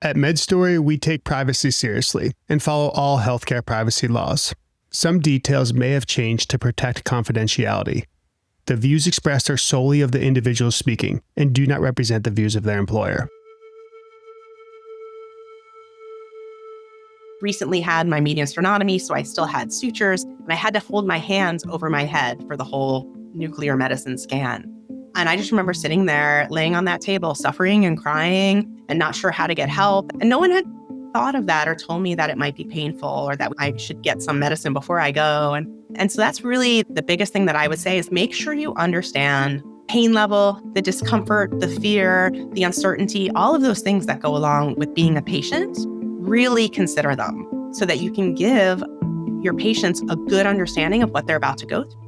At MedStory, we take privacy seriously and follow all healthcare privacy laws. Some details may have changed to protect confidentiality. The views expressed are solely of the individual speaking and do not represent the views of their employer. Recently had my median sternotomy, so I still had sutures, and I had to hold my hands over my head for the whole nuclear medicine scan. And I just remember sitting there, laying on that table, suffering and crying and not sure how to get help. And no one had thought of that or told me that it might be painful or that I should get some medicine before I go. And so that's really the biggest thing that I would say is make sure you understand pain level, the discomfort, the fear, the uncertainty, all of those things that go along with being a patient. Really consider them so that you can give your patients a good understanding of what they're about to go through.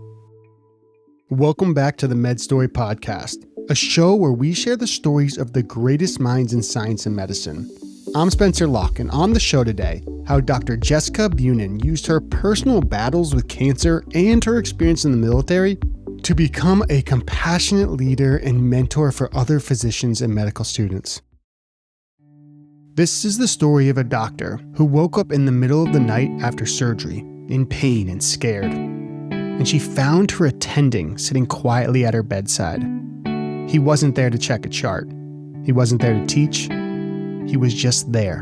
Welcome back to the MedStory podcast, a show where we share the stories of the greatest minds in science and medicine. I'm Spencer Locke, and on the show today, how Dr. Jessica Bunin used her personal battles with cancer and her experience in the military to become a compassionate leader and mentor for other physicians and medical students. This is the story of a doctor who woke up in the middle of the night after surgery, in pain and scared. And she found her attending sitting quietly at her bedside. He wasn't there to check a chart. He wasn't there to teach. He was just there,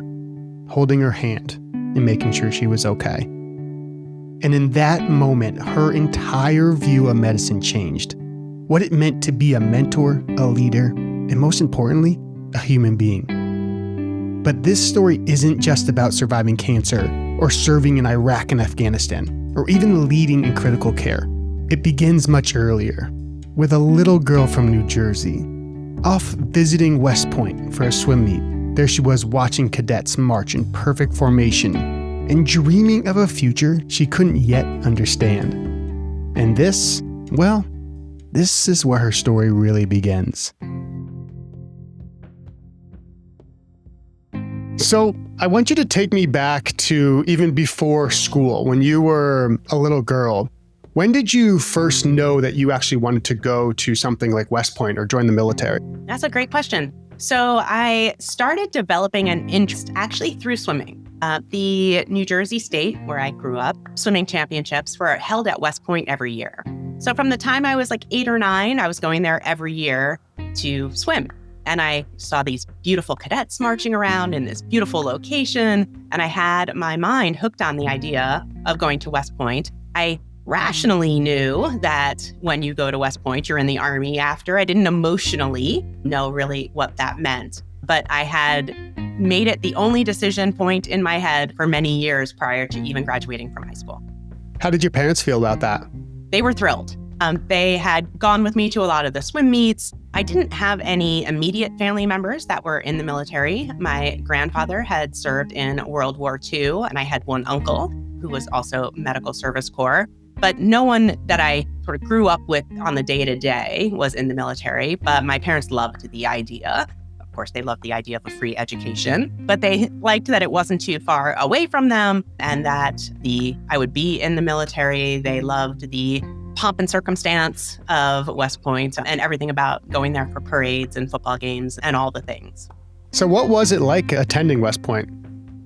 holding her hand and making sure she was okay. And in that moment, her entire view of medicine changed. What it meant to be a mentor, a leader, and most importantly, a human being. But this story isn't just about surviving cancer or serving in Iraq and Afghanistan, or even leading in critical care. It begins much earlier, with a little girl from New Jersey, off visiting West Point for a swim meet. There she was watching cadets march in perfect formation and dreaming of a future she couldn't yet understand. And this is where her story really begins. So I want you to take me back to even before school, when you were a little girl. When did you first know that you actually wanted to go to something like West Point or join the military? That's a great question. So I started developing an interest actually through swimming. The New Jersey State, where I grew up, swimming championships were held at West Point every year. So from the time I was like 8 or 9, I was going there every year to swim. And I saw these beautiful cadets marching around in this beautiful location. And I had my mind hooked on the idea of going to West Point. I rationally knew that when you go to West Point, you're in the Army after. I didn't emotionally know really what that meant. But I had made it the only decision point in my head for many years prior to even graduating from high school. How did your parents feel about that? They were thrilled. They had gone with me to a lot of the swim meets. I didn't have any immediate family members that were in the military. My grandfather had served in World War II, and I had one uncle who was also Medical Service Corps. But no one that I sort of grew up with on the day-to-day was in the military. But my parents loved the idea. Of course, they loved the idea of a free education, but they liked that it wasn't too far away from them and that I would be in the military. They loved the pomp and circumstance of West Point and everything about going there for parades and football games and all the things. So what was it like attending West Point?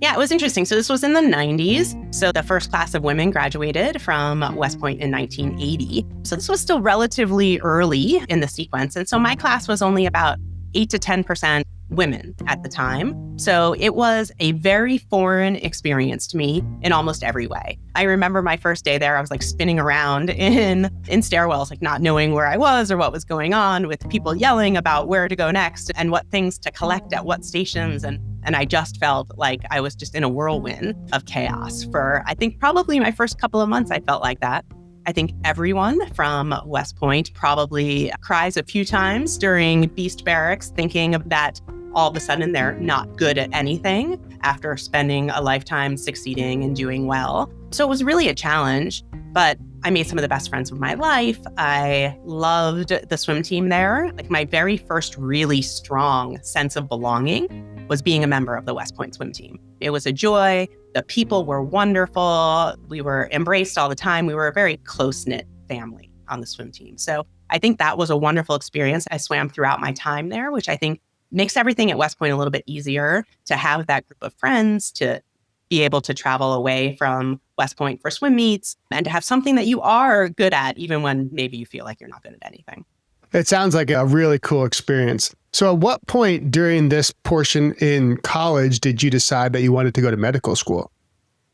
Yeah, it was interesting. So this was in the 90s. So the first class of women graduated from West Point in 1980. So this was still relatively early in the sequence. And so my class was only about 8 to 10% women at the time. So it was a very foreign experience to me in almost every way. I remember my first day there, I was like spinning around in stairwells, like not knowing where I was or what was going on, with people yelling about where to go next and what things to collect at what stations. And I just felt like I was just in a whirlwind of chaos for, I think, probably my first couple of months. I felt like that. I think everyone from West Point probably cries a few times during Beast Barracks, thinking that all of a sudden they're not good at anything after spending a lifetime succeeding and doing well. So it was really a challenge, but I made some of the best friends of my life. I loved the swim team there. Like my very first really strong sense of belonging was being a member of the West Point swim team. It was a joy. The people were wonderful. We were embraced all the time. We were a very close-knit family on the swim team. So I think that was a wonderful experience. I swam throughout my time there, which I think makes everything at West Point a little bit easier to have that group of friends, to be able to travel away from West Point for swim meets, and to have something that you are good at, even when maybe you feel like you're not good at anything. It sounds like a really cool experience. So at what point during this portion in college did you decide that you wanted to go to medical school?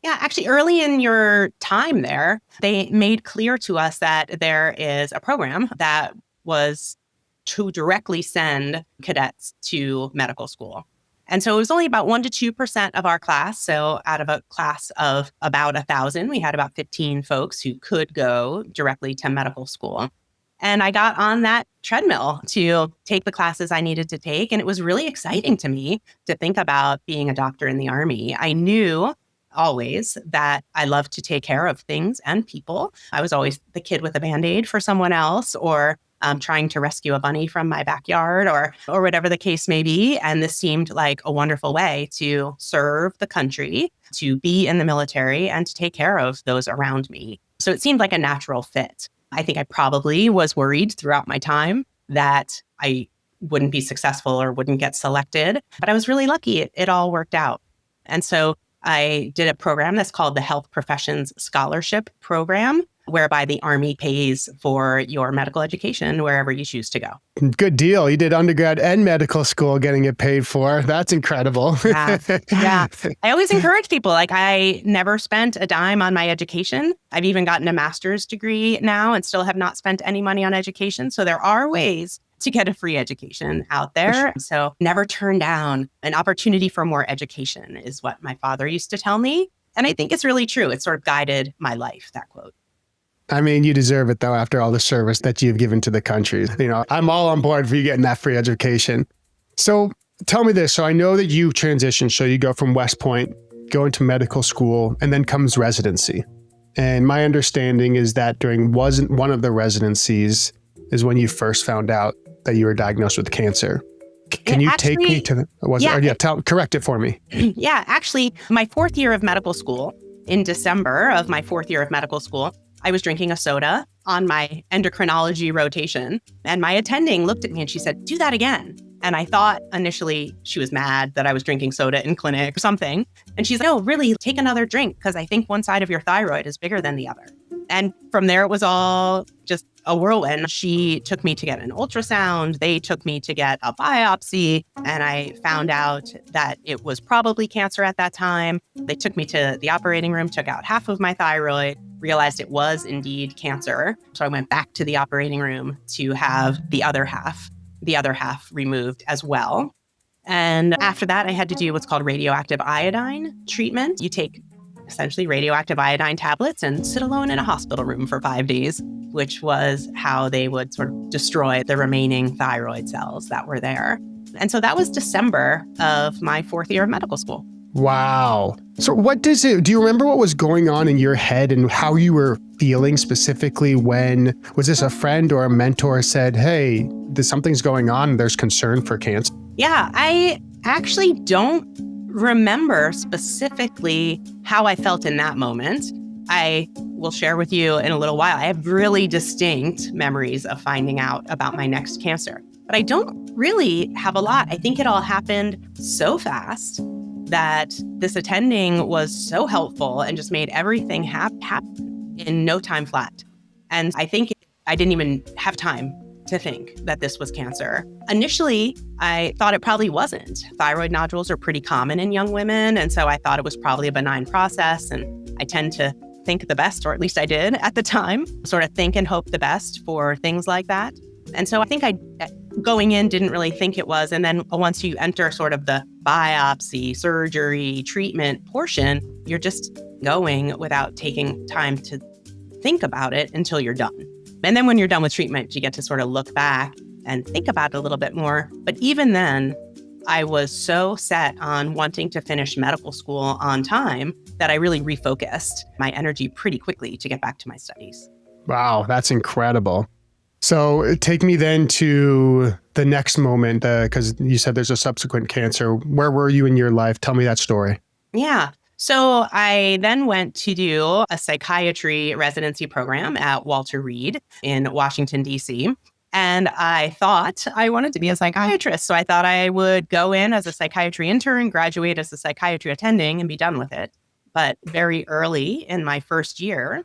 Yeah, actually, early in your time there, they made clear to us that there is a program that was to directly send cadets to medical school. And so it was only about 1% to 2% of our class. So out of a class of about 1,000, we had about 15 folks who could go directly to medical school. And I got on that treadmill to take the classes I needed to take. And it was really exciting to me to think about being a doctor in the Army. I knew always that I loved to take care of things and people. I was always the kid with a Band-Aid for someone else, or trying to rescue a bunny from my backyard, or whatever the case may be. And this seemed like a wonderful way to serve the country, to be in the military, and to take care of those around me. So it seemed like a natural fit. I think I probably was worried throughout my time that I wouldn't be successful or wouldn't get selected, but I was really lucky. It all worked out. And so I did a program that's called the Health Professions Scholarship Program, whereby the Army pays for your medical education wherever you choose to go. Good deal. You did undergrad and medical school getting it paid for. That's incredible. Yeah. I always encourage people, like, I never spent a dime on my education. I've even gotten a master's degree now and still have not spent any money on education. So there are ways to get a free education out there. So never turn down an opportunity for more education is what my father used to tell me. And I think it's really true. It sort of guided my life, that quote. I mean, you deserve it, though, after all the service that you've given to the country. I'm all on board for you getting that free education. So tell me this. So I know that you transitioned. So you go from West Point, go into medical school, and then comes residency. And my understanding is that wasn't one of the residencies is when you first found out that you were diagnosed with cancer. Can you take me to correct it for me. Yeah, actually, my fourth year of medical school, in December of my fourth year of medical school, I was drinking a soda on my endocrinology rotation, and my attending looked at me and she said, "Do that again." And I thought initially she was mad that I was drinking soda in clinic or something. And she's like, "No, really, take another drink, because I think one side of your thyroid is bigger than the other." And from there, it was all just a whirlwind. She took me to get an ultrasound. They took me to get a biopsy. And I found out that it was probably cancer at that time. They took me to the operating room, took out half of my thyroid, realized it was indeed cancer. So I went back to the operating room to have the other half removed as well. And after that, I had to do what's called radioactive iodine treatment. You take essentially radioactive iodine tablets and sit alone in a hospital room for 5 days, which was how they would sort of destroy the remaining thyroid cells that were there. And so that was December of my fourth year of medical school. Wow. So do you remember what was going on in your head and how you were feeling specifically was this a friend or a mentor said, "Hey, something's going on, there's concern for cancer"? Yeah, I actually don't remember specifically how I felt in that moment. I will share with you in a little while. I have really distinct memories of finding out about my next cancer, but I don't really have a lot. I think it all happened so fast that this attending was so helpful and just made everything happen in no time flat. And I think I didn't even have time to think that this was cancer. Initially, I thought it probably wasn't. Thyroid nodules are pretty common in young women, and so I thought it was probably a benign process, and I tend to think the best, or at least I did at the time, sort of think and hope the best for things like that. And so I think going in, didn't really think it was. And then once you enter sort of the biopsy, surgery, treatment portion, you're just going without taking time to think about it until you're done. And then when you're done with treatment, you get to sort of look back and think about it a little bit more. But even then, I was so set on wanting to finish medical school on time that I really refocused my energy pretty quickly to get back to my studies. Wow, that's incredible. So take me then to the next moment, because you said there's a subsequent cancer. Where were you in your life? Tell me that story. Yeah. So I then went to do a psychiatry residency program at Walter Reed in Washington, D.C. And I thought I wanted to be a psychiatrist. So I thought I would go in as a psychiatry intern, graduate as a psychiatry attending, and be done with it. But very early in my first year,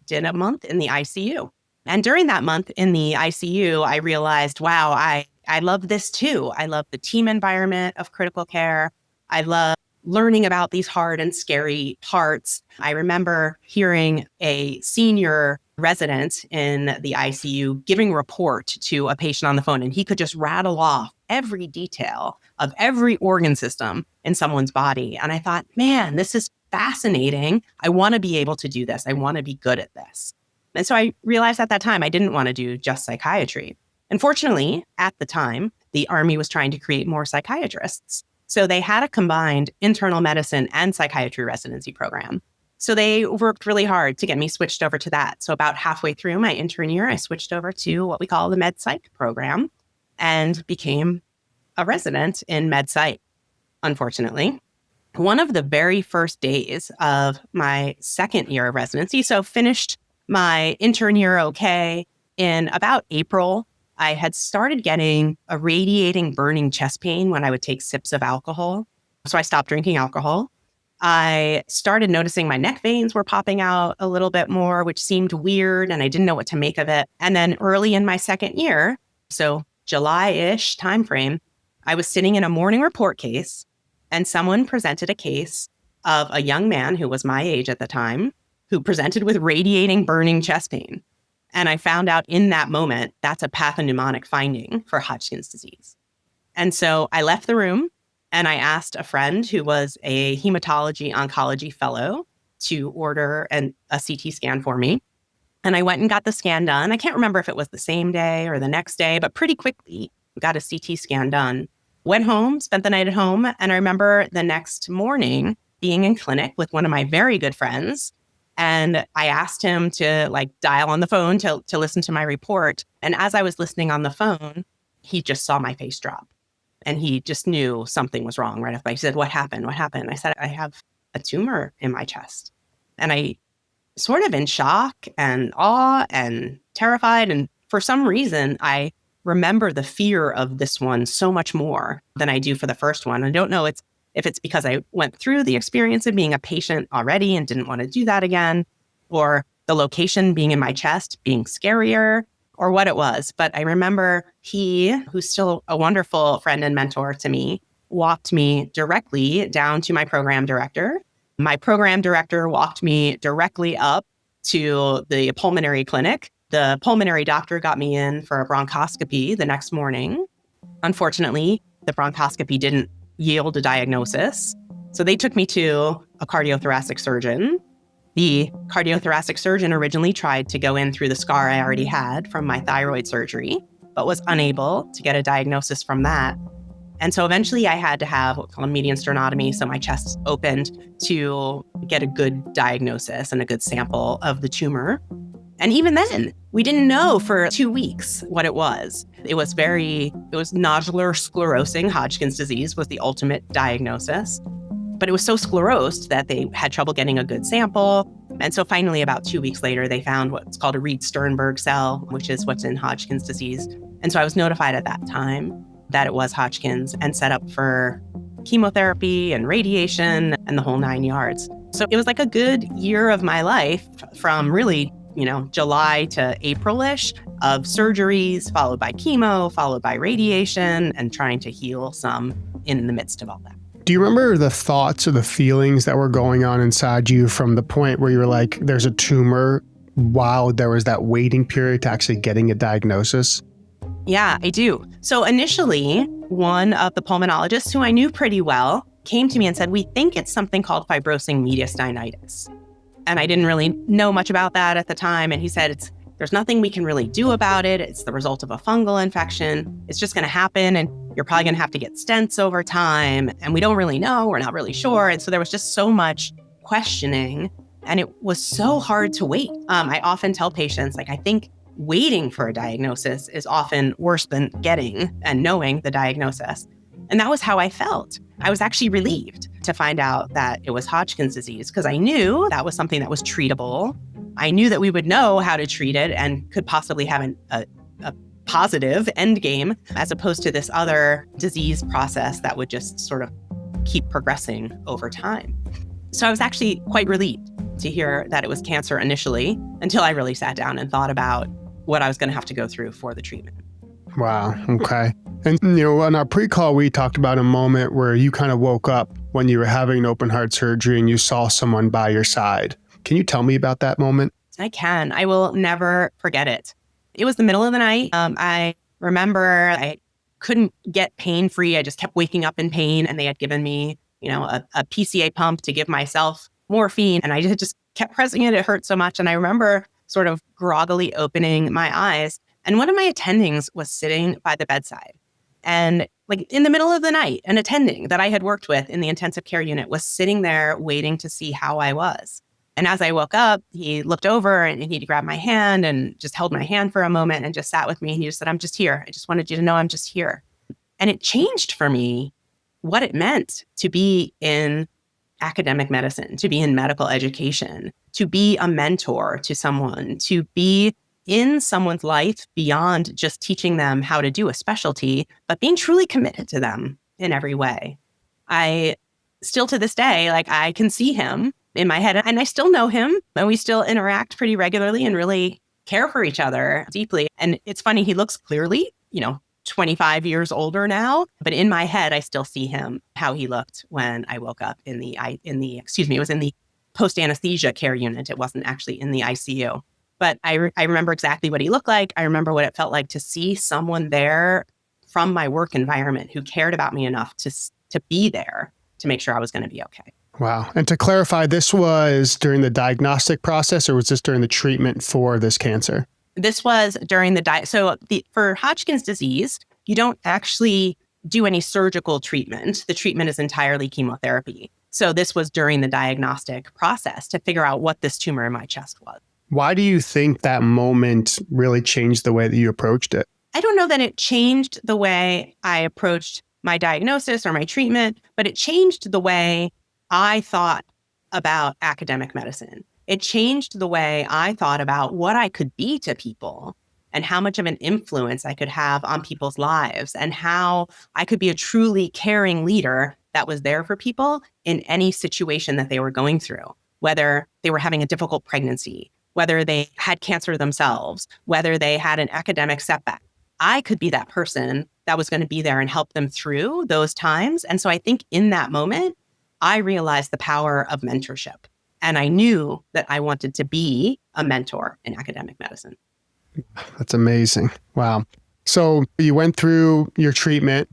did a month in the ICU. And during that month in the ICU, I realized, wow, I love this too. I love the team environment of critical care. I love learning about these hard and scary parts. I remember hearing a senior resident in the ICU giving a report to a patient on the phone, and he could just rattle off every detail of every organ system in someone's body. And I thought, man, this is fascinating. I want to be able to do this. I want to be good at this. And so I realized at that time I didn't want to do just psychiatry. Unfortunately, at the time, the Army was trying to create more psychiatrists. So they had a combined internal medicine and psychiatry residency program. So they worked really hard to get me switched over to that. So about halfway through my intern year, I switched over to what we call the med psych program and became a resident in med psych, unfortunately. One of the very first days of my second year of residency, so finished my intern year okay, in about April, I had started getting a radiating, burning chest pain when I would take sips of alcohol. So I stopped drinking alcohol. I started noticing my neck veins were popping out a little bit more, which seemed weird, and I didn't know what to make of it. And then early in my second year, so July-ish timeframe, I was sitting in a morning report case, and someone presented a case of a young man who was my age at the time, who presented with radiating, burning chest pain. And I found out in that moment, that's a pathognomonic finding for Hodgkin's disease. And so I left the room and I asked a friend who was a hematology oncology fellow to order a CT scan for me. And I went and got the scan done. I can't remember if it was the same day or the next day, but pretty quickly got a CT scan done. Went home, spent the night at home. And I remember the next morning being in clinic with one of my very good friends. And I asked him to dial on the phone to listen to my report. And as I was listening on the phone, he just saw my face drop. And he just knew something was wrong right off. He said, "What happened? What happened?" I said, "I have a tumor in my chest." And I sort of in shock and awe and terrified. And for some reason, I remember the fear of this one so much more than I do for the first one. I don't know if it's because I went through the experience of being a patient already and didn't want to do that again, or the location being in my chest being scarier, or what it was. But I remember he, who's still a wonderful friend and mentor to me, walked me directly down to my program director. My program director walked me directly up to the pulmonary clinic. The pulmonary doctor got me in for a bronchoscopy the next morning. Unfortunately, the bronchoscopy didn't yield a diagnosis. So they took me to a cardiothoracic surgeon. The cardiothoracic surgeon originally tried to go in through the scar I already had from my thyroid surgery, but was unable to get a diagnosis from that. And so eventually I had to have what's called a median sternotomy. So my chest opened to get a good diagnosis and a good sample of the tumor. And even then, we didn't know for 2 weeks what it was. It was nodular sclerosing Hodgkin's disease was the ultimate diagnosis. But it was so sclerosed that they had trouble getting a good sample. And so finally, about 2 weeks later, they found what's called a Reed-Sternberg cell, which is what's in Hodgkin's disease. And so I was notified at that time that it was Hodgkin's and set up for chemotherapy and radiation and the whole 9 yards. So it was like a good year of my life from really July to April-ish of surgeries, followed by chemo, followed by radiation, and trying to heal some in the midst of all that. Do you remember the thoughts or the feelings that were going on inside you from the point where you were like, there's a tumor, while there was that waiting period to actually getting a diagnosis? Yeah, I do. So initially, one of the pulmonologists who I knew pretty well came to me and said, "We think it's something called fibrosing mediastinitis." And I didn't really know much about that at the time. And he said, there's nothing we can really do about it. It's the result of a fungal infection. It's just going to happen. And you're probably going to have to get stents over time. And we don't really know. We're not really sure. And so there was just so much questioning. And it was so hard to wait. I often tell patients, I think waiting for a diagnosis is often worse than getting and knowing the diagnosis. And that was how I felt. I was actually relieved to find out that it was Hodgkin's disease because I knew that was something that was treatable. I knew that we would know how to treat it and could possibly have a positive end game, as opposed to this other disease process that would just sort of keep progressing over time. So I was actually quite relieved to hear that it was cancer initially, until I really sat down and thought about what I was going to have to go through for the treatment. Wow. Okay. And, on our pre-call, we talked about a moment where you kind of woke up when you were having an open heart surgery and you saw someone by your side. Can you tell me about that moment? I can. I will never forget it. It was the middle of the night. I remember I couldn't get pain-free. I just kept waking up in pain, and they had given me, a PCA pump to give myself morphine, and I just kept pressing it. It hurt so much. And I remember sort of groggily opening my eyes, and one of my attendings was sitting by the bedside. And like in the middle of the night, an attending that I had worked with in the intensive care unit was sitting there waiting to see how I was. And as I woke up, he looked over and he grabbed my hand and just held my hand for a moment and just sat with me. And he just said, "I'm just here. I just wanted you to know I'm just here." And it changed for me what it meant to be in academic medicine, to be in medical education, to be a mentor to someone, to be in someone's life beyond just teaching them how to do a specialty, but being truly committed to them in every way. I still to this day, I can see him in my head, and I still know him, and we still interact pretty regularly and really care for each other deeply. And it's funny, he looks clearly, 25 years older now, but in my head, I still see him, how he looked when I woke up it was in the post-anesthesia care unit. It wasn't actually in the ICU. But I remember exactly what he looked like. I remember what it felt like to see someone there from my work environment who cared about me enough to be there to make sure I was going to be okay. Wow. And to clarify, this was during the diagnostic process, or was this during the treatment for this cancer? This was during for Hodgkin's disease, you don't actually do any surgical treatment. The treatment is entirely chemotherapy. So this was during the diagnostic process to figure out what this tumor in my chest was. Why do you think that moment really changed the way that you approached it? I don't know that it changed the way I approached my diagnosis or my treatment, but it changed the way I thought about academic medicine. It changed the way I thought about what I could be to people and how much of an influence I could have on people's lives and how I could be a truly caring leader that was there for people in any situation that they were going through, whether they were having a difficult pregnancy, whether they had cancer themselves, whether they had an academic setback. I could be that person that was going to be there and help them through those times. And so I think in that moment, I realized the power of mentorship. And I knew that I wanted to be a mentor in academic medicine. That's amazing. Wow. So you went through your treatment,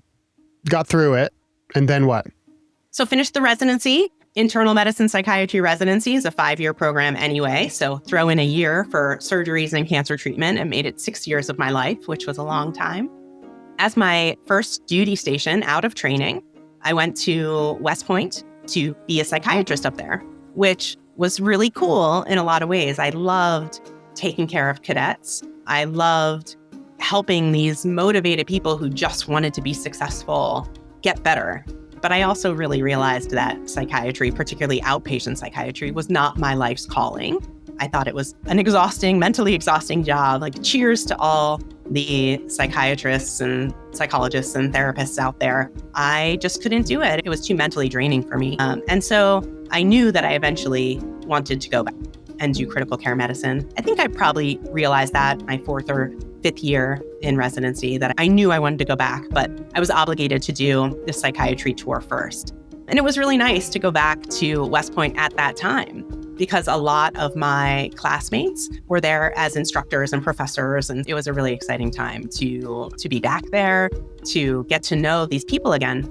got through it, and then what? So finished the residency. Internal medicine psychiatry residency is a 5-year program anyway. So throw in a year for surgeries and cancer treatment and made it 6 years of my life, which was a long time. As my first duty station out of training, I went to West Point to be a psychiatrist up there, which was really cool in a lot of ways. I loved taking care of cadets. I loved helping these motivated people who just wanted to be successful get better. But I also really realized that psychiatry, particularly outpatient psychiatry, was not my life's calling. I thought it was an mentally exhausting job. Cheers to all the psychiatrists and psychologists and therapists out there. I just couldn't do it. It was too mentally draining for me. And so I knew that I eventually wanted to go back and do critical care medicine. I think I probably realized that my 4th or 5th year in residency that I knew I wanted to go back, but I was obligated to do the psychiatry tour first. And it was really nice to go back to West Point at that time because a lot of my classmates were there as instructors and professors. And it was a really exciting time to be back there, to get to know these people again.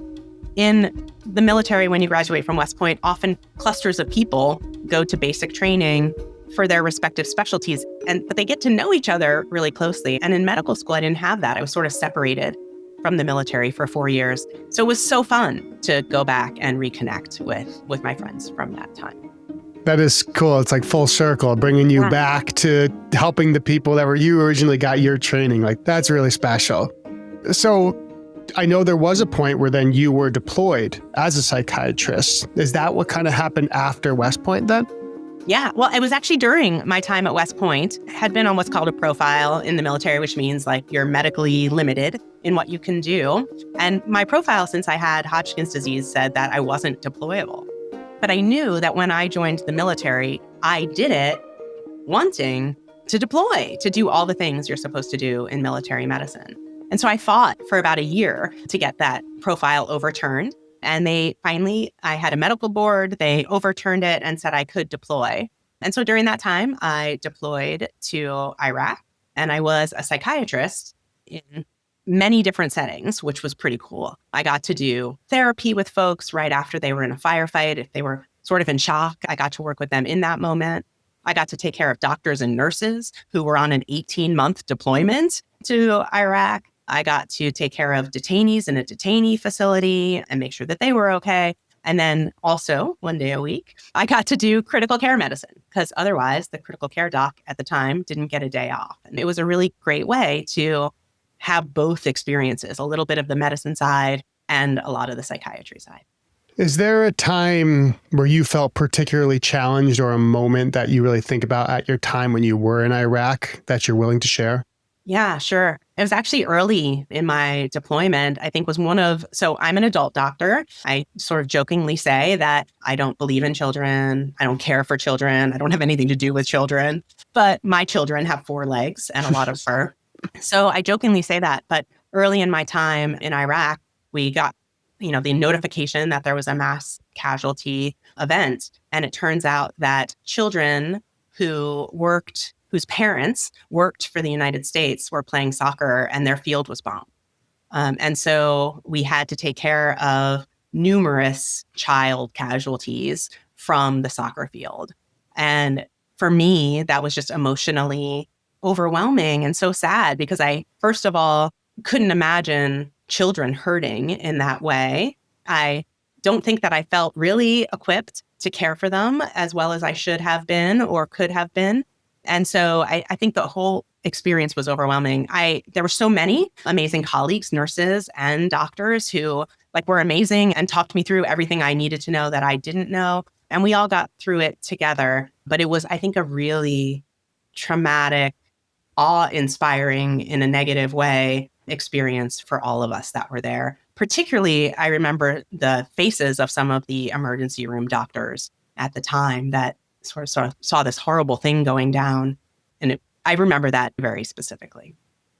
In the military, when you graduate from West Point, often clusters of people go to basic training for their respective specialties, but they get to know each other really closely. And in medical school, I didn't have that. I was sort of separated from the military for 4 years. So it was so fun to go back and reconnect with my friends from that time. That is cool. It's like full circle, bringing you back to helping the people that you originally got your training. That's really special. So I know there was a point where then you were deployed as a psychiatrist. Is that what kind of happened after West Point then? Yeah, well, it was actually during my time at West Point. I had been on what's called a profile in the military, which means like you're medically limited in what you can do. And my profile, since I had Hodgkin's disease, said that I wasn't deployable. But I knew that when I joined the military, I did it wanting to deploy, to do all the things you're supposed to do in military medicine. And so I fought for about a year to get that profile overturned. And I had a medical board, they overturned it and said I could deploy. And so during that time, I deployed to Iraq, and I was a psychiatrist in many different settings, which was pretty cool. I got to do therapy with folks right after they were in a firefight. If they were sort of in shock, I got to work with them in that moment. I got to take care of doctors and nurses who were on an 18-month deployment to Iraq. I got to take care of detainees in a detainee facility and make sure that they were okay. And then also 1 day a week, I got to do critical care medicine because otherwise the critical care doc at the time didn't get a day off. And it was a really great way to have both experiences, a little bit of the medicine side and a lot of the psychiatry side. Is there a time where you felt particularly challenged or a moment that you really think about at your time when you were in Iraq that you're willing to share? Yeah, sure. It was actually early in my deployment. I think so I'm an adult doctor. I sort of jokingly say that I don't believe in children. I don't care for children. I don't have anything to do with children. But my children have 4 legs and a lot of fur. So I jokingly say that. But early in my time in Iraq, we got the notification that there was a mass casualty event. And it turns out that children whose parents worked for the United States were playing soccer and their field was bombed. And so we had to take care of numerous child casualties from the soccer field. And for me, that was just emotionally overwhelming and so sad because I, first of all, couldn't imagine children hurting in that way. I don't think that I felt really equipped to care for them as well as I should have been or could have been. And so I think the whole experience was overwhelming. There were so many amazing colleagues, nurses and doctors who were amazing and talked me through everything I needed to know that I didn't know. And we all got through it together. But it was, I think, a really traumatic, awe-inspiring in a negative way experience for all of us that were there. Particularly, I remember the faces of some of the emergency room doctors at the time that sort of saw this horrible thing going down. And I remember that very specifically.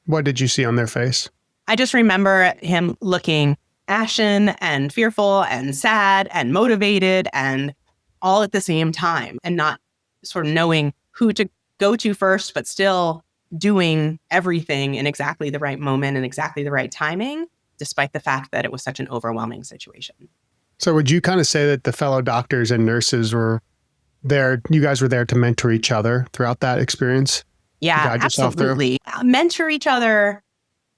What did you see on their face? I just remember him looking ashen and fearful and sad and motivated and all at the same time and not sort of knowing who to go to first, but still doing everything in exactly the right moment and exactly the right timing, despite the fact that it was such an overwhelming situation. So would you kind of say that the fellow doctors and nurses were there, you guys were there to mentor each other throughout that experience? Yeah, absolutely. Mentor each other,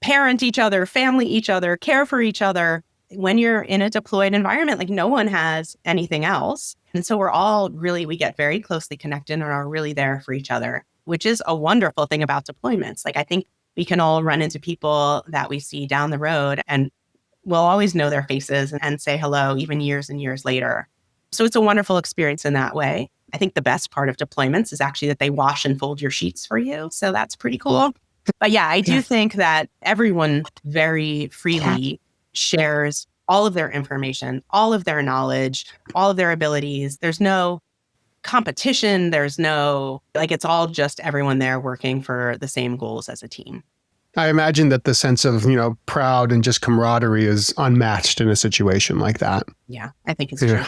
parent each other, family each other, care for each other. When you're in a deployed environment, no one has anything else. And so we get very closely connected and are really there for each other, which is a wonderful thing about deployments. I think we can all run into people that we see down the road and we'll always know their faces and say hello, even years and years later. So it's a wonderful experience in that way. I think the best part of deployments is actually that they wash and fold your sheets for you. So that's pretty cool. But yeah, I do think that everyone very freely shares all of their information, all of their knowledge, all of their abilities. There's no competition. There's no, it's all just everyone there working for the same goals as a team. I imagine that the sense of, proud and just camaraderie is unmatched in a situation like that. Yeah, I think it's true.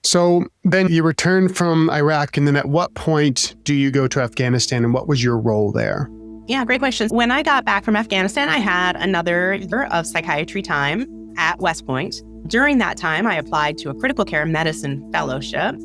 So then you return from Iraq, and then at what point do you go to Afghanistan, and what was your role there? Yeah, great question. When I got back from Afghanistan, I had another year of psychiatry time at West Point. During that time, I applied to a critical care medicine fellowship.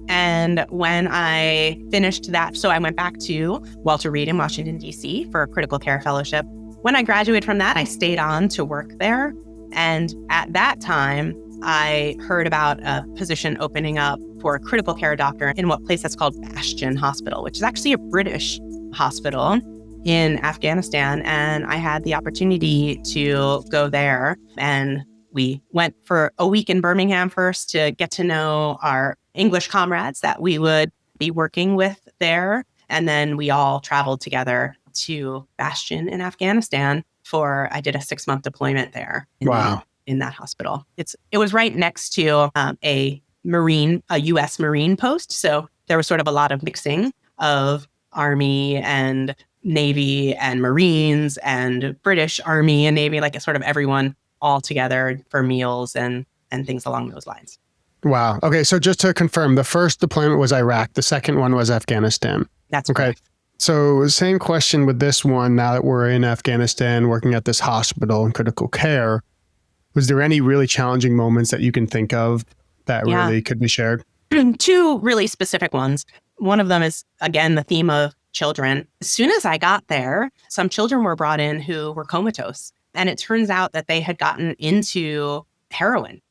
And when I finished that, so I went back to Walter Reed in Washington, D.C. for a critical care fellowship. When I graduated from that, I stayed on to work there. And at that time, I heard about a position opening up for a critical care doctor in what place that's called Bastion Hospital, which is actually a British hospital in Afghanistan. And I had the opportunity to go there. And we went for a week in Birmingham first to get to know our English comrades that we would be working with there. And then we all traveled together to Bastion in Afghanistan I did a 6-month deployment there. Wow. In that hospital. It was right next to a U.S. Marine post. So there was sort of a lot of mixing of Army and Navy and Marines and British Army and Navy, like sort of everyone all together for meals and things along those lines. Wow. Okay. So just to confirm, the first deployment was Iraq. The second one was Afghanistan. That's okay. Correct. So same question with this one. Now that we're in Afghanistan, working at this hospital in critical care, was there any really challenging moments that you can think of that really could be shared? 2 really specific ones. One of them is, again, the theme of children. As soon as I got there, some children were brought in who were comatose. And it turns out that they had gotten into heroin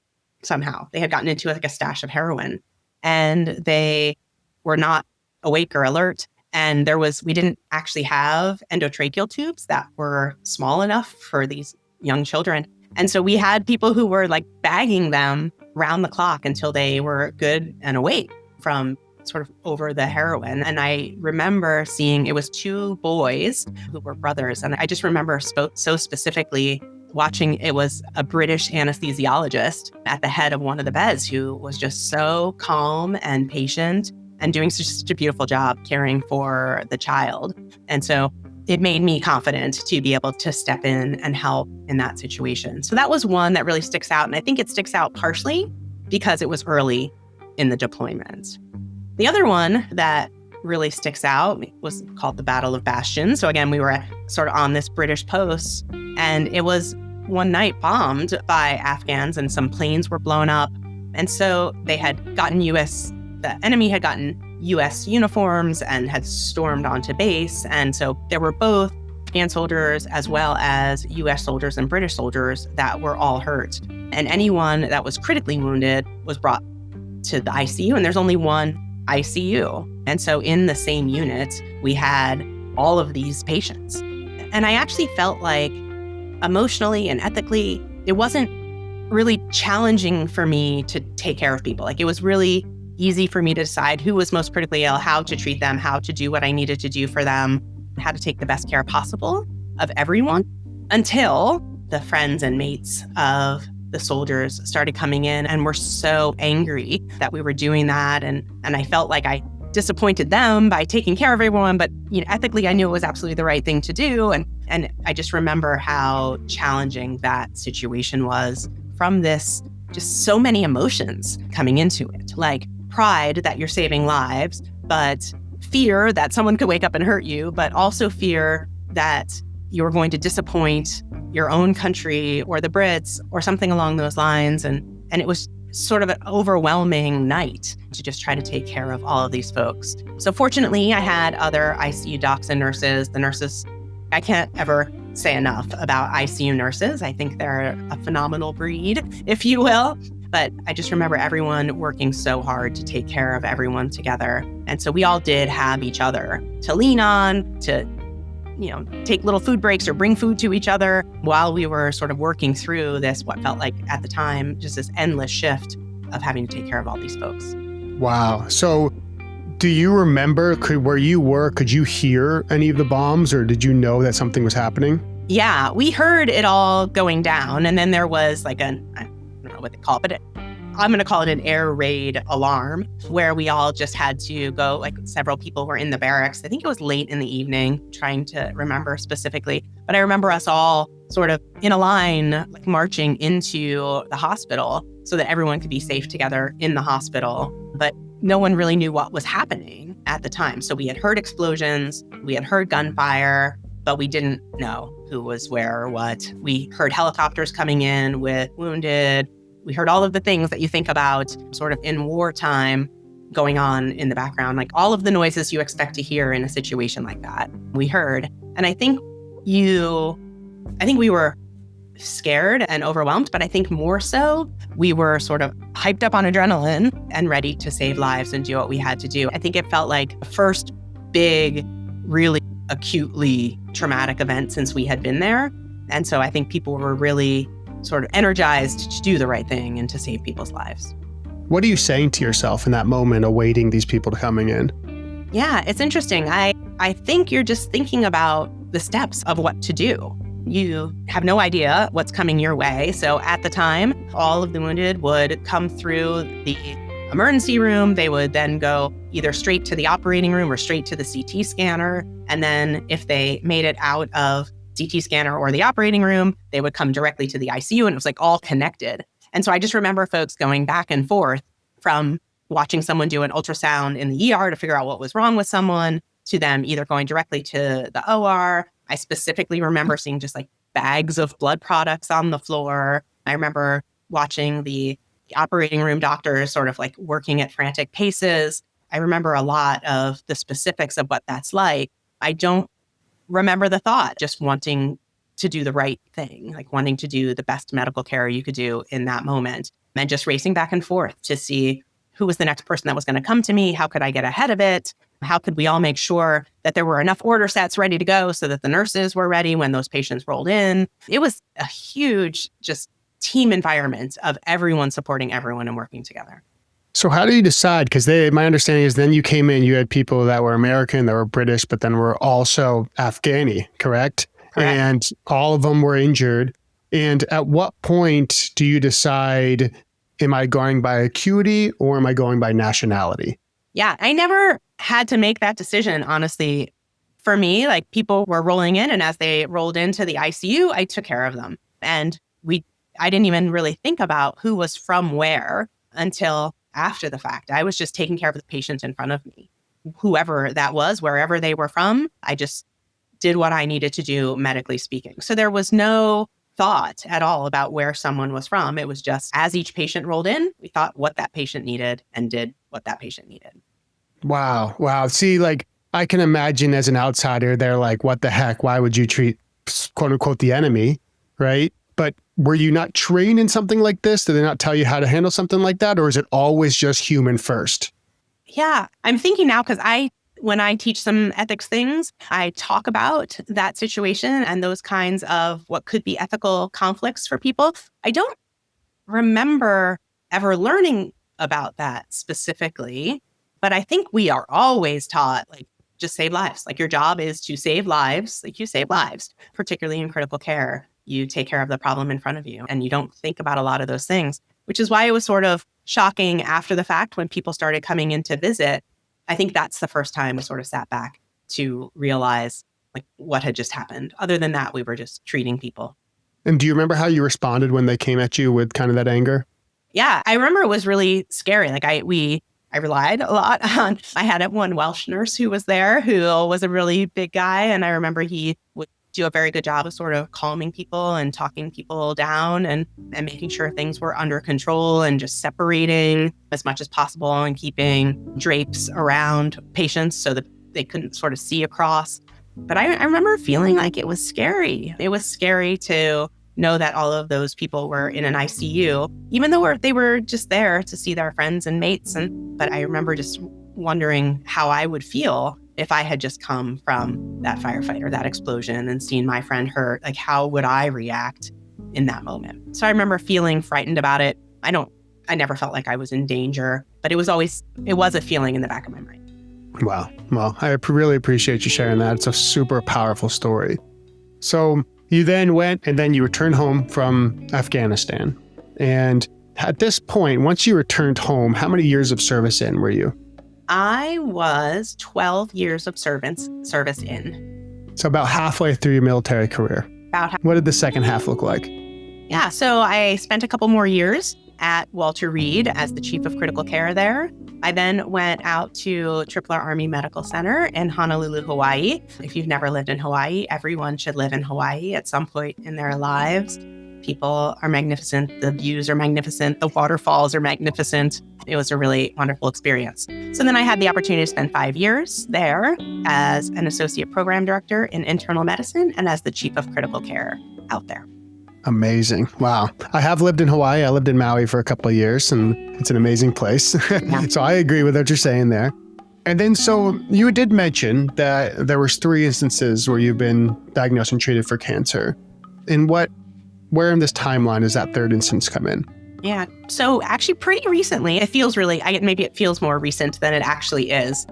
somehow. They had gotten into like a stash of heroin. And they were not awake or alert. And we didn't actually have endotracheal tubes that were small enough for these young children. And so we had people who were like bagging them round the clock until they were good and awake from sort of over the heroin. And I remember seeing, it was 2 boys who were brothers. And I just remember so specifically watching, it was a British anesthesiologist at the head of one of the beds who was just so calm and patient and doing such a beautiful job caring for the child. And so it made me confident to be able to step in and help in that situation. So that was one that really sticks out. And I think it sticks out partially because it was early in the deployment. The other one that really sticks out was called the Battle of Bastion. So again, we were sort of on this British post, and it was one night bombed by Afghans and some planes were blown up. And so they had gotten the enemy had gotten U.S. uniforms and had stormed onto base. And so there were both Afghan soldiers as well as U.S. soldiers and British soldiers that were all hurt. And anyone that was critically wounded was brought to the ICU. And there's only one ICU. And so in the same unit, we had all of these patients. And I actually felt like emotionally and ethically, it wasn't really challenging for me to take care of people. Like it was really easy for me to decide who was most critically ill, how to treat them, how to do what I needed to do for them, how to take the best care possible of everyone, until the friends and mates of the soldiers started coming in and were so angry that we were doing that. And I felt like I disappointed them by taking care of everyone, but ethically, I knew it was absolutely the right thing to do. And I just remember how challenging that situation was from this, just so many emotions coming into it, like pride that you're saving lives, but fear that someone could wake up and hurt you, but also fear that you're going to disappoint your own country or the Brits or something along those lines. And it was sort of an overwhelming night to just try to take care of all of these folks. So fortunately, I had other ICU docs and nurses. The nurses, I can't ever say enough about ICU nurses. I think they're a phenomenal breed, if you will. But I just remember everyone working so hard to take care of everyone together. And so we all did have each other to lean on, to take little food breaks or bring food to each other while we were sort of working through this, what felt like at the time, just this endless shift of having to take care of all these folks. Wow. So do you remember where you were, could you hear any of the bombs or did you know that something was happening? Yeah, we heard it all going down. And then there was like I don't know what they call it, but I'm going to call it an air raid alarm, where we all just had to go, like several people were in the barracks. I think it was late in the evening, trying to remember specifically. But I remember us all sort of in a line, like marching into the hospital so that everyone could be safe together in the hospital. But no one really knew what was happening at the time. So we had heard explosions, we had heard gunfire, but we didn't know who was where or what. We heard helicopters coming in with wounded. We heard all of the things that you think about sort of in wartime going on in the background, like all of the noises you expect to hear in a situation like that. We heard. And I think we were scared and overwhelmed, but I think more so, we were sort of hyped up on adrenaline and ready to save lives and do what we had to do. I think it felt like the first big, really acutely traumatic event since we had been there. And so I think people were really sort of energized to do the right thing and to save people's lives. What are you saying to yourself in that moment, awaiting these people coming in? Yeah, it's interesting. I think you're just thinking about the steps of what to do. You have no idea what's coming your way. So at the time, all of the wounded would come through the emergency room. They would then go either straight to the operating room or straight to the CT scanner. And then if they made it out of CT scanner or the operating room, they would come directly to the ICU, and it was like all connected. And so I just remember folks going back and forth from watching someone do an ultrasound in the ER to figure out what was wrong with someone, to them either going directly to the OR. I specifically remember seeing just like bags of blood products on the floor. I remember watching the operating room doctors sort of like working at frantic paces. I remember a lot of the specifics of what that's like. I don't remember the thought, just wanting to do the right thing, like wanting to do the best medical care you could do in that moment, and just racing back and forth to see who was the next person that was going to come to me. How could I get ahead of it? How could we all make sure that there were enough order sets ready to go so that the nurses were ready when those patients rolled in? It was a huge just team environment of everyone supporting everyone and working together. So how do you decide? Because my understanding is then you came in, you had people that were American, that were British, but then were also Afghani, correct? Correct. And all of them were injured. And at what point do you decide, am I going by acuity or am I going by nationality? Yeah, I never had to make that decision, honestly. For me, like people were rolling in, and as they rolled into the ICU, I took care of them. And I didn't even really think about who was from where until after the fact. I was just taking care of the patient in front of me. Whoever that was, wherever they were from, I just did what I needed to do, medically speaking. So there was no thought at all about where someone was from. It was just as each patient rolled in, we thought what that patient needed and did what that patient needed. Wow. See, like I can imagine as an outsider, they're like, what the heck? Why would you treat quote unquote the enemy? Right. But were you not trained in something like this? Did they not tell you how to handle something like that? Or is it always just human first? Yeah, I'm thinking now because when I teach some ethics things, I talk about that situation and those kinds of what could be ethical conflicts for people. I don't remember ever learning about that specifically, but I think we are always taught, like, just save lives. Like your job is to save lives. Like you save lives, particularly in critical care. You take care of the problem in front of you, and you don't think about a lot of those things, which is why it was sort of shocking after the fact when people started coming in to visit. I think that's the first time we sort of sat back to realize like what had just happened. Other than that, we were just treating people. And do you remember how you responded when they came at you with kind of that anger? Yeah, I remember it was really scary. Like I relied a lot on, I had one Welsh nurse who was there who was a really big guy. And I remember he would do a very good job of sort of calming people and talking people down and making sure things were under control and just separating as much as possible and keeping drapes around patients so that they couldn't sort of see across. But I remember feeling like it was scary. It was scary to know that all of those people were in an ICU, even though they were just there to see their friends and mates. But I remember just wondering how I would feel if I had just come from that firefight or that explosion and seen my friend hurt. Like, how would I react in that moment? So I remember feeling frightened about it. I never felt like I was in danger, but it was a feeling in the back of my mind. Wow. Well, I really appreciate you sharing that. It's a super powerful story. So you then went and then you returned home from Afghanistan. And at this point, once you returned home, how many years of service in were you? I was 12 years of service in. So about halfway through your military career. What did the second half look like? Yeah, so I spent a couple more years at Walter Reed as the chief of critical care there. I then went out to Tripler Army Medical Center in Honolulu, Hawaii. If you've never lived in Hawaii, everyone should live in Hawaii at some point in their lives. People are magnificent. The views are magnificent. The waterfalls are magnificent. It was a really wonderful experience. So then I had the opportunity to spend 5 years there as an associate program director in internal medicine and as the chief of critical care out there. Amazing. Wow. I have lived in Hawaii. I lived in Maui for a couple of years, and it's an amazing place. Yeah. So I agree with what you're saying there. And then, so you did mention that there was 3 instances where you've been diagnosed and treated for cancer. Where in this timeline does that 3rd instance come in? Yeah. So actually pretty recently, it feels really, maybe it feels more recent than it actually is.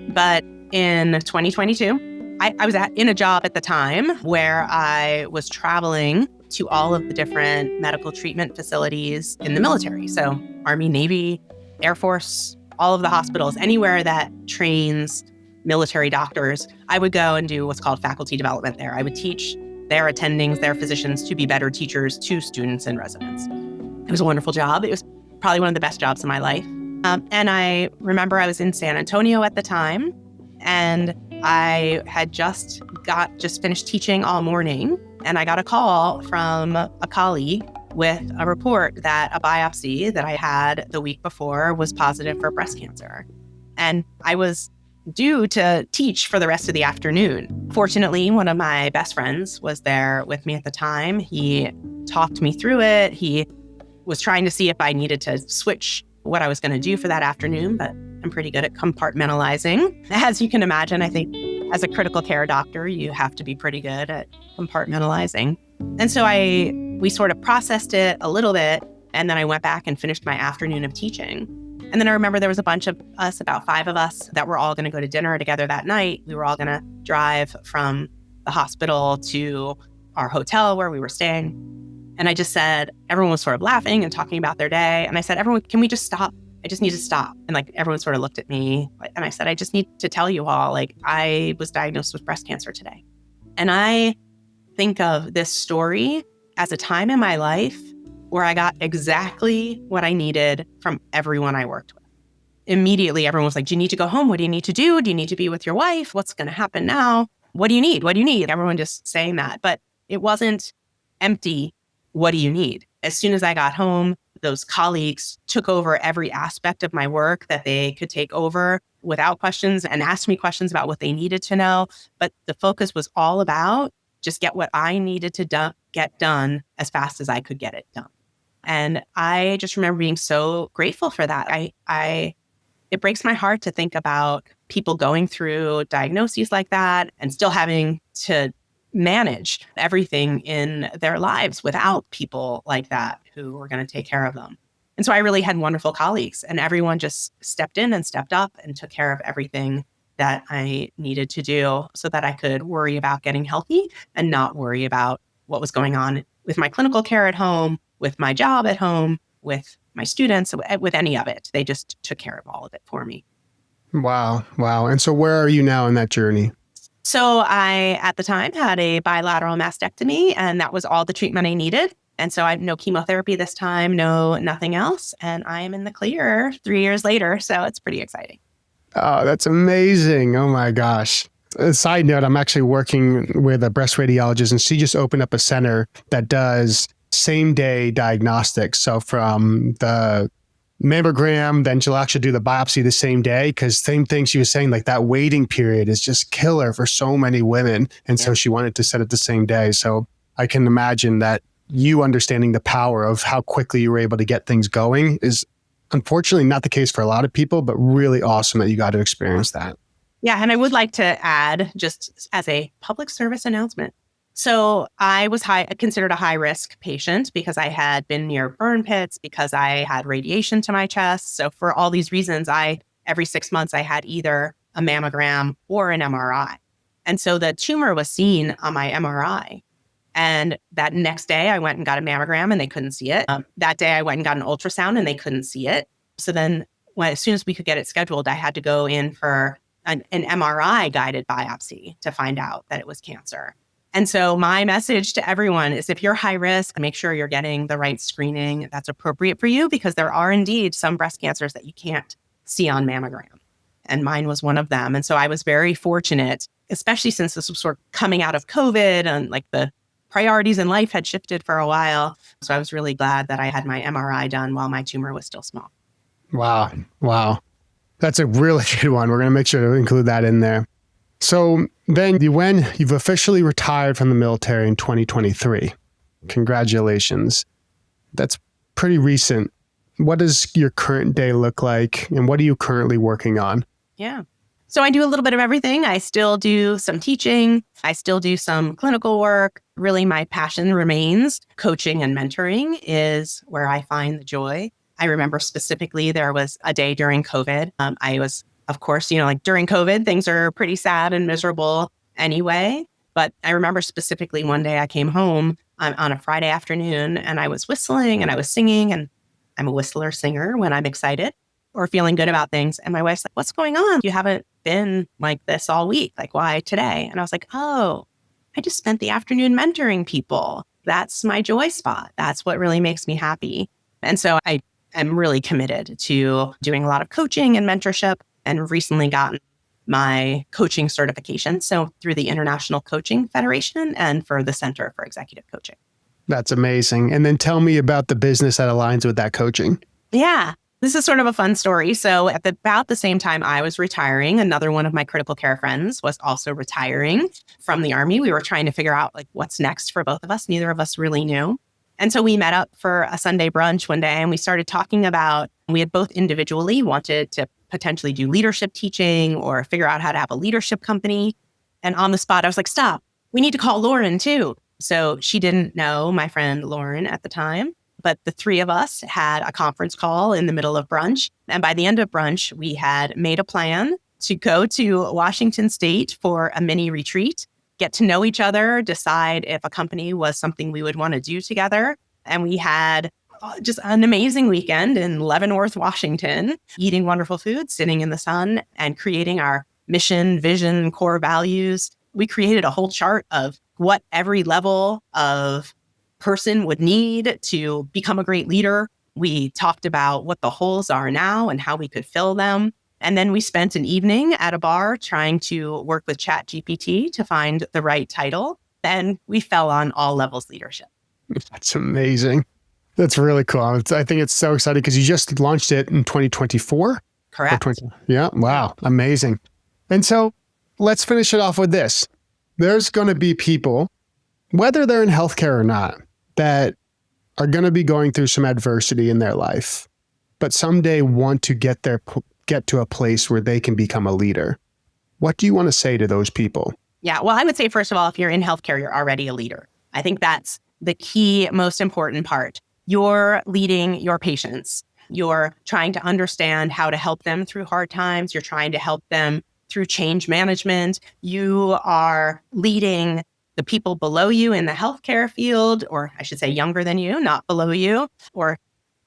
But in 2022, I was in a job at the time where I was traveling to all of the different medical treatment facilities in the military. So Army, Navy, Air Force, all of the hospitals, anywhere that trains military doctors, I would go and do what's called faculty development there. I would teach their attendings, their physicians to be better teachers to students and residents. It was a wonderful job. It was probably one of the best jobs in my life. And I remember I was in San Antonio at the time, and I had just finished teaching all morning, and I got a call from a colleague with a report that a biopsy that I had the week before was positive for breast cancer. And I was due to teach for the rest of the afternoon. Fortunately, one of my best friends was there with me at the time. He talked me through it. He was trying to see if I needed to switch what I was going to do for that afternoon, but I'm pretty good at compartmentalizing. As you can imagine, I think as a critical care doctor, you have to be pretty good at compartmentalizing. And so we sort of processed it a little bit, and then I went back and finished my afternoon of teaching. And then I remember there was a bunch of us, about 5 of us, that were all going to go to dinner together that night. We were all going to drive from the hospital to our hotel where we were staying. And I just said, everyone was sort of laughing and talking about their day. And I said, everyone, can we just stop? I just need to stop. And everyone sort of looked at me. And I said, I just need to tell you all, I was diagnosed with breast cancer today. And I think of this story as a time in my life where I got exactly what I needed from everyone I worked with. Immediately, everyone was like, do you need to go home? What do you need to do? Do you need to be with your wife? What's going to happen now? What do you need? What do you need? Everyone just saying that. But it wasn't empty. What do you need? As soon as I got home, those colleagues took over every aspect of my work that they could take over without questions and asked me questions about what they needed to know. But the focus was all about just get what I needed to get done as fast as I could get it done. And I just remember being so grateful for that. It breaks my heart to think about people going through diagnoses like that and still having to manage everything in their lives without people like that who were going to take care of them. And so I really had wonderful colleagues, and everyone just stepped in and stepped up and took care of everything that I needed to do so that I could worry about getting healthy and not worry about what was going on with my clinical care at home, with my job at home, with my students, with any of it. They just took care of all of it for me. Wow. And so where are you now in that journey? So I, at the time, had a bilateral mastectomy, and that was all the treatment I needed. And so I have no chemotherapy this time, nothing else. And I am in the clear 3 years later. So it's pretty exciting. Oh, that's amazing. Oh my gosh. A side note, I'm actually working with a breast radiologist, and she just opened up a center that does same day diagnostics. So from the mammogram, then she'll actually do the biopsy the same day, because same thing she was saying, that waiting period is just killer for so many women. And so she wanted to set it the same day. So I can imagine that you understanding the power of how quickly you were able to get things going is unfortunately not the case for a lot of people, but really awesome that you got to experience that. Yeah. And I would like to add, just as a public service announcement, so I was considered a high-risk patient because I had been near burn pits, because I had radiation to my chest. So for all these reasons, every 6 months, I had either a mammogram or an MRI. And so the tumor was seen on my MRI. And that next day, I went and got a mammogram, and they couldn't see it. That day, I went and got an ultrasound, and they couldn't see it. So then as soon as we could get it scheduled, I had to go in for an MRI-guided biopsy to find out that it was cancer. And so my message to everyone is, if you're high risk, make sure you're getting the right screening that's appropriate for you, because there are indeed some breast cancers that you can't see on mammogram. And mine was one of them. And so I was very fortunate, especially since this was sort of coming out of COVID and the priorities in life had shifted for a while. So I was really glad that I had my MRI done while my tumor was still small. Wow. That's a really good one. We're going to make sure to include that in there. So then you've officially retired from the military in 2023. Congratulations. That's pretty recent. What does your current day look like, and what are you currently working on? Yeah. So I do a little bit of everything. I still do some teaching. I still do some clinical work. Really, my passion remains coaching and mentoring is where I find the joy. I remember specifically there was a day during COVID. I was, of course, like during COVID, things are pretty sad and miserable anyway. But I remember specifically one day I came home on a Friday afternoon and I was whistling and I was singing, and I'm a whistler singer when I'm excited or feeling good about things. And my wife's like, "What's going on? You haven't been like this all week. Like, why today?" And I was like, "Oh, I just spent the afternoon mentoring people. That's my joy spot. That's what really makes me happy." And so I am really committed to doing a lot of coaching and mentorship, and recently gotten my coaching certification. So through the International Coaching Federation and for the Center for Executive Coaching. That's amazing. And then tell me about the business that aligns with that coaching. Yeah. This is sort of a fun story. So at about the same time I was retiring, another one of my critical care friends was also retiring from the Army. We were trying to figure out like what's next for both of us. Neither of us really knew. And so we met up for a Sunday brunch one day and we started talking about, we had both individually wanted to potentially do leadership teaching or figure out how to have a leadership company. And on the spot, I was like, "Stop, we need to call Lauren too." So she didn't know my friend Lauren at the time. But the three of us had a conference call in the middle of brunch. And by the end of brunch, we had made a plan to go to Washington State for a mini retreat, get to know each other, decide if a company was something we would want to do together. And we had just an amazing weekend in Leavenworth, Washington, eating wonderful food, sitting in the sun, and creating our mission, vision, core values. We created a whole chart of what every level of person would need to become a great leader. We talked about what the holes are now and how we could fill them. And then we spent an evening at a bar trying to work with ChatGPT to find the right title. Then we fell on all levels leadership. That's amazing. That's really cool. I think it's so exciting because you just launched it in 2024. Correct. Yeah. Wow. Amazing. And so let's finish it off with this. There's going to be people, whether they're in healthcare or not, that are going to be going through some adversity in their life, but someday want to get to a place where they can become a leader. What do you want to say to those people? Yeah, well, I would say, first of all, if you're in healthcare, you're already a leader. I think that's the key, most important part. You're leading your patients. You're trying to understand how to help them through hard times. You're trying to help them through change management. You are leading the people below you in the healthcare field, or I should say younger than you, not below you, or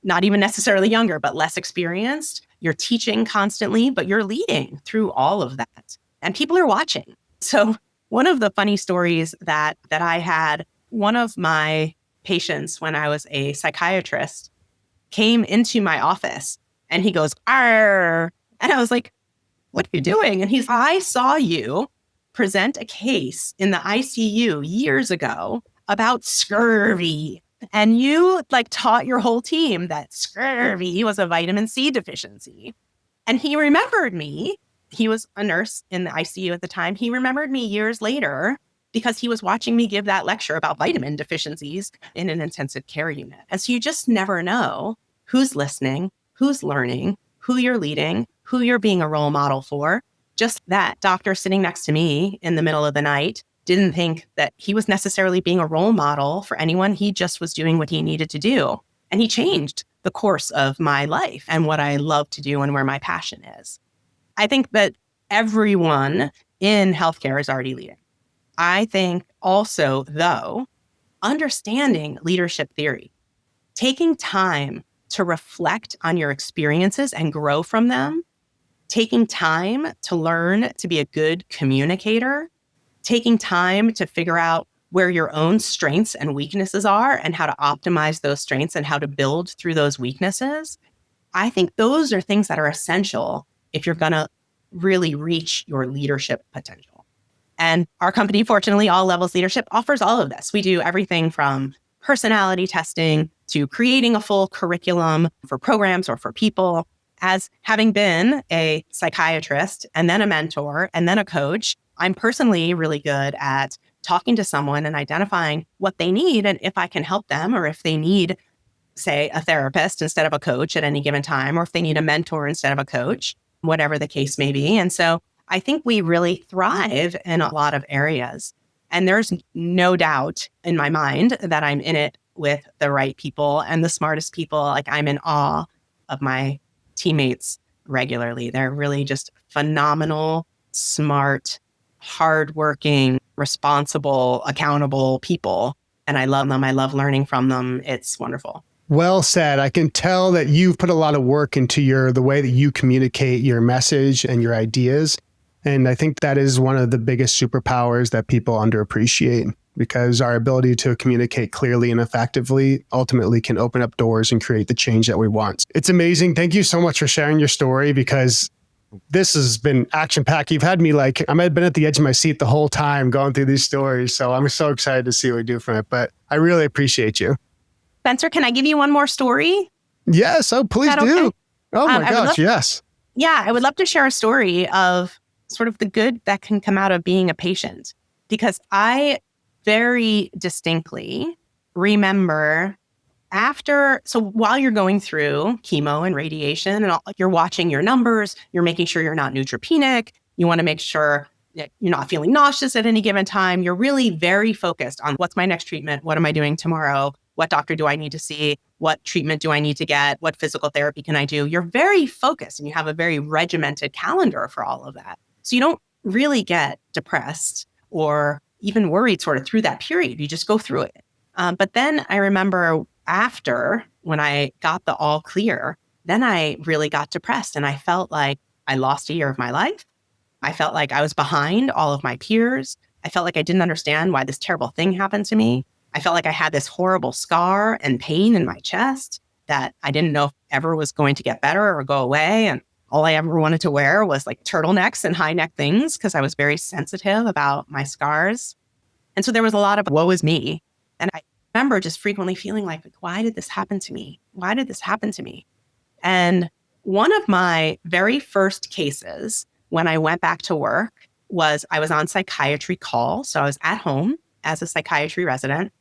not even necessarily younger, but less experienced. You're teaching constantly, but you're leading through all of that. And people are watching. So one of the funny stories that I had, one of my patients when I was a psychiatrist came into my office and he goes, "Arr." And I was like, "What are you doing?" And he's, "I saw you present a case in the ICU years ago about scurvy. And you taught your whole team that scurvy was a vitamin C deficiency." And he remembered me. He was a nurse in the ICU at the time. He remembered me years later because he was watching me give that lecture about vitamin deficiencies in an intensive care unit. And so you just never know who's listening, who's learning, who you're leading, who you're being a role model for. Just that doctor sitting next to me in the middle of the night didn't think that he was necessarily being a role model for anyone. He just was doing what he needed to do. And he changed the course of my life and what I love to do and where my passion is. I think that everyone in healthcare is already leading. I think also, though, understanding leadership theory, taking time to reflect on your experiences and grow from them, taking time to learn to be a good communicator, taking time to figure out where your own strengths and weaknesses are and how to optimize those strengths and how to build through those weaknesses. I think those are things that are essential if you're going to really reach your leadership potential. And our company, fortunately, All Levels Leadership offers all of this. We do everything from personality testing to creating a full curriculum for programs or for people. As having been a psychiatrist and then a mentor and then a coach, I'm personally really good at talking to someone and identifying what they need and if I can help them, or if they need, say, a therapist instead of a coach at any given time, or if they need a mentor instead of a coach, whatever the case may be. And so I think we really thrive in a lot of areas. And there's no doubt in my mind that I'm in it with the right people and the smartest people. Like, I'm in awe of my teammates regularly. They're really just phenomenal, smart, hardworking, responsible, accountable people. And I love them. I love learning from them. It's wonderful. Well said. I can tell that you've put a lot of work into the way that you communicate your message and your ideas. And I think that is one of the biggest superpowers that people underappreciate, because our ability to communicate clearly and effectively ultimately can open up doors and create the change that we want. It's amazing. Thank you so much for sharing your story, because this has been action-packed. You've had me like, I might have been at the edge of my seat the whole time going through these stories. So I'm so excited to see what we do from it. But I really appreciate you. Spencer, can I give you one more story? Yes. Oh, please do. Okay? Oh my gosh. Yes. Yeah, I would love to share a story of sort of the good that can come out of being a patient, because I very distinctly remember so while you're going through chemo and radiation and you're watching your numbers, you're making sure you're not neutropenic. You want to make sure that you're not feeling nauseous at any given time. You're really very focused on what's my next treatment? What am I doing tomorrow? What doctor do I need to see? What treatment do I need to get? What physical therapy can I do? You're very focused and you have a very regimented calendar for all of that. So you don't really get depressed or even worried sort of through that period. You just go through it. But then I remember after, when I got the all clear, then I really got depressed and I felt like I lost a year of my life. I felt like I was behind all of my peers. I felt like I didn't understand why this terrible thing happened to me. I felt like I had this horrible scar and pain in my chest that I didn't know if ever was going to get better or go away. And all I ever wanted to wear was like turtlenecks and high neck things, because I was very sensitive about my scars. And so there was a lot of woe is me. And I remember just frequently feeling like, why did this happen to me? Why did this happen to me? And one of my very first cases when I went back to work was I was on psychiatry call. So I was at home as a psychiatry resident.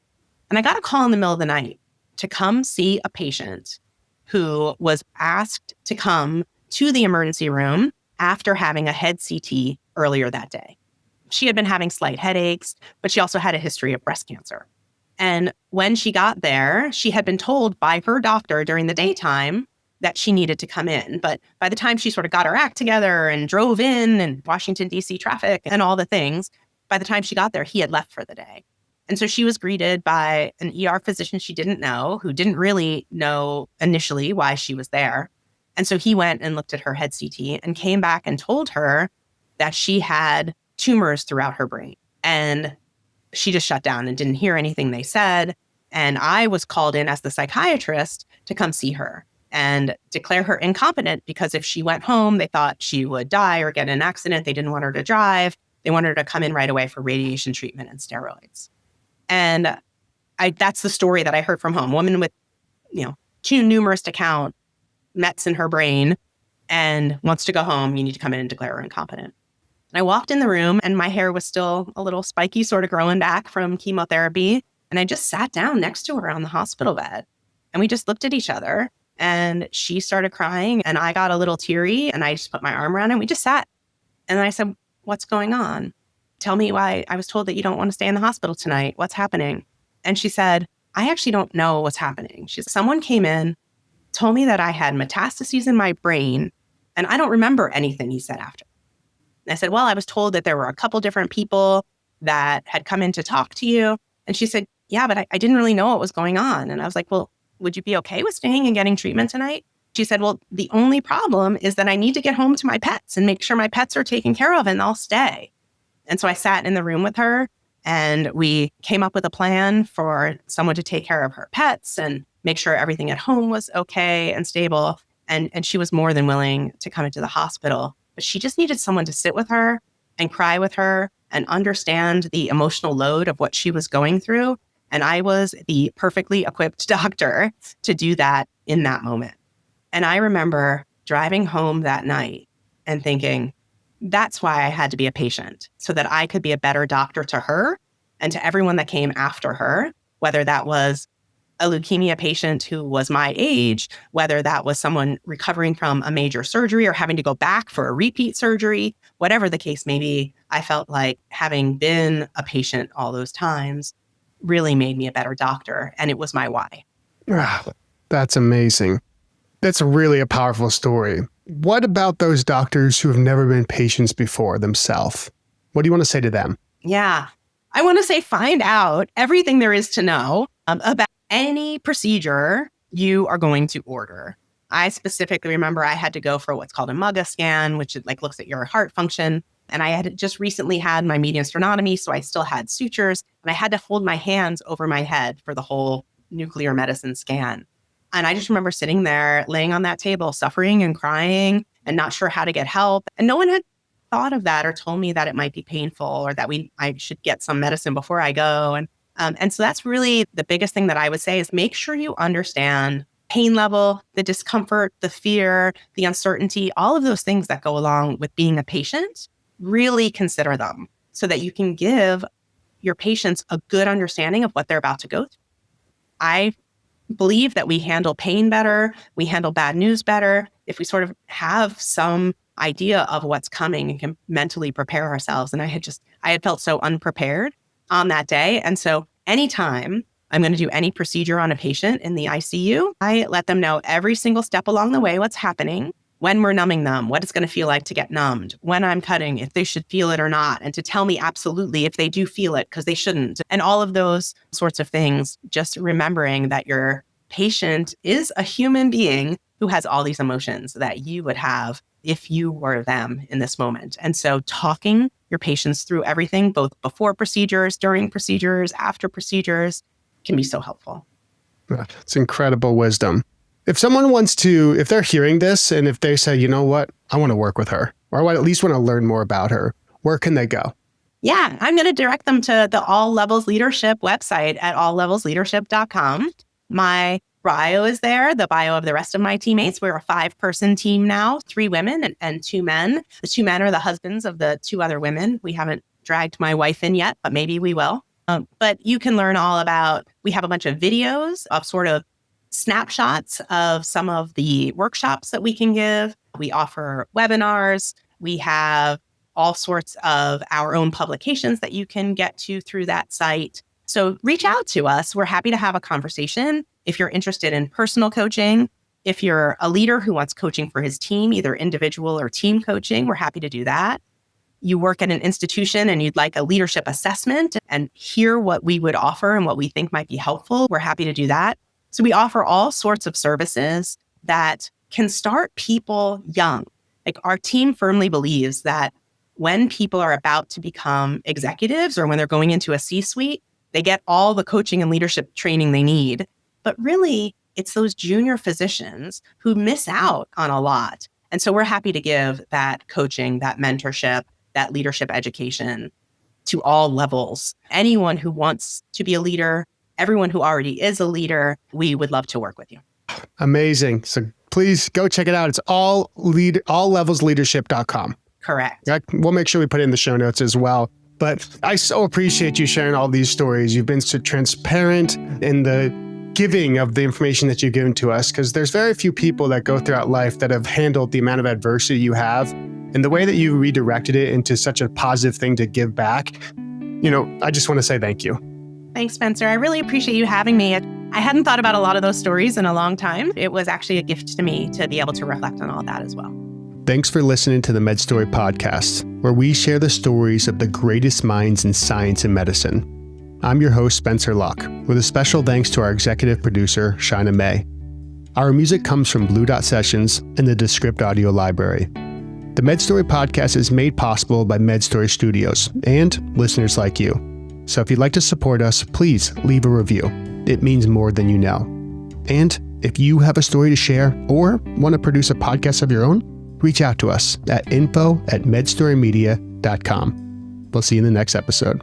And I got a call in the middle of the night to come see a patient who was asked to come to the emergency room after having a head CT earlier that day. She had been having slight headaches, but she also had a history of breast cancer. And when she got there, she had been told by her doctor during the daytime that she needed to come in. But by the time she sort of got her act together and drove in and Washington, D.C. traffic and all the things, by the time she got there, he had left for the day. And so she was greeted by an ER physician she didn't know, who didn't really know initially why she was there. And so he went and looked at her head CT and came back and told her that she had tumors throughout her brain. And she just shut down and didn't hear anything they said. And I was called in as the psychiatrist to come see her and declare her incompetent, because if she went home, they thought she would die or get in an accident. They didn't want her to drive. They wanted her to come in right away for radiation treatment and steroids. And that's the story that I heard from home. Woman with, too numerous to count, mets in her brain, and wants to go home. You need to come in and declare her incompetent. And I walked in the room and my hair was still a little spiky, sort of growing back from chemotherapy. And I just sat down next to her on the hospital bed. And we just looked at each other and she started crying and I got a little teary and I just put my arm around her and we just sat. And I said, "What's going on? Tell me why I was told that you don't want to stay in the hospital tonight. What's happening?" And she said, "I actually don't know what's happening." She said, "Someone came in, told me that I had metastases in my brain, and I don't remember anything he said after." And I said, "Well, I was told that there were a couple different people that had come in to talk to you." And she said, "Yeah, but I didn't really know what was going on." And I was like, "Well, would you be okay with staying and getting treatment tonight?" She said, "Well, the only problem is that I need to get home to my pets and make sure my pets are taken care of and I'll stay." And so I sat in the room with her and we came up with a plan for someone to take care of her pets and make sure everything at home was okay and stable. And she was more than willing to come into the hospital. But she just needed someone to sit with her and cry with her and understand the emotional load of what she was going through. And I was the perfectly equipped doctor to do that in that moment. And I remember driving home that night and thinking, that's why I had to be a patient, so that I could be a better doctor to her and to everyone that came after her, whether that was a leukemia patient who was my age, whether that was someone recovering from a major surgery or having to go back for a repeat surgery, whatever the case may be, I felt like having been a patient all those times really made me a better doctor. And it was my why. That's amazing. That's really a powerful story. What about those doctors who have never been patients before themselves? What do you want to say to them? Yeah. I want to say find out everything there is to know about any procedure you are going to order. I specifically remember I had to go for what's called a MUGA scan, which looks at your heart function. And I had just recently had my median sternotomy, so I still had sutures. And I had to hold my hands over my head for the whole nuclear medicine scan. And I just remember sitting there, laying on that table, suffering and crying and not sure how to get help. And no one had thought of that or told me that it might be painful or that I should get some medicine before I go. And so that's really the biggest thing that I would say is make sure you understand pain level, the discomfort, the fear, the uncertainty, all of those things that go along with being a patient. Really consider them so that you can give your patients a good understanding of what they're about to go through. I believe that we handle pain better, we handle bad news better if we sort of have some idea of what's coming and can mentally prepare ourselves. And I had felt so unprepared on that day. And so anytime I'm going to do any procedure on a patient in the ICU, I let them know every single step along the way what's happening, when we're numbing them, what it's going to feel like to get numbed, when I'm cutting, if they should feel it or not, and to tell me absolutely if they do feel it because they shouldn't. And all of those sorts of things, just remembering that your patient is a human being who has all these emotions that you would have if you were them in this moment. And so talking your patients through everything, both before procedures, during procedures, after procedures, can be so helpful. It's incredible wisdom. If someone if they're hearing this and if they say, you know what, I want to work with her, or I at least want to learn more about her, where can they go? Yeah, I'm going to direct them to the All Levels Leadership website at alllevelsleadership.com. My bio is there, the bio of the rest of my teammates. We're a 5-person team now, 3 women and 2 men. The 2 men are the husbands of the 2 other women. We haven't dragged my wife in yet, but maybe we will. But you can learn all about, we have a bunch of videos of sort of snapshots of some of the workshops that we can give. We offer webinars. We have all sorts of our own publications that you can get to through that site. So reach out to us. We're happy to have a conversation. If you're interested in personal coaching, if you're a leader who wants coaching for his team, either individual or team coaching, we're happy to do that. You work at an institution and you'd like a leadership assessment and hear what we would offer and what we think might be helpful, we're happy to do that. So we offer all sorts of services that can start people young. Like our team firmly believes that when people are about to become executives or when they're going into a C-suite, they get all the coaching and leadership training they need. But really, it's those junior physicians who miss out on a lot. And so we're happy to give that coaching, that mentorship, that leadership education to all levels. Anyone who wants to be a leader, everyone who already is a leader, we would love to work with you. Amazing. So please go check it out. It's alllevelsleadership.com. Correct. We'll make sure we put it in the show notes as well. But I so appreciate you sharing all these stories. You've been so transparent in the giving of the information that you've given to us, because there's very few people that go throughout life that have handled the amount of adversity you have, and the way that you redirected it into such a positive thing to give back. I just want to say thank you. Thanks, Spencer. I really appreciate you having me. I hadn't thought about a lot of those stories in a long time. It was actually a gift to me to be able to reflect on all that as well. Thanks for listening to the MedStory podcast, where we share the stories of the greatest minds in science and medicine. I'm your host, Spencer Locke, with a special thanks to our executive producer, Shina May. Our music comes from Blue Dot Sessions and the Descript Audio Library. The MedStory podcast is made possible by MedStory Studios and listeners like you. So if you'd like to support us, please leave a review. It means more than you know. And if you have a story to share or want to produce a podcast of your own, reach out to us at info@medstorymedia.com. We'll see you in the next episode.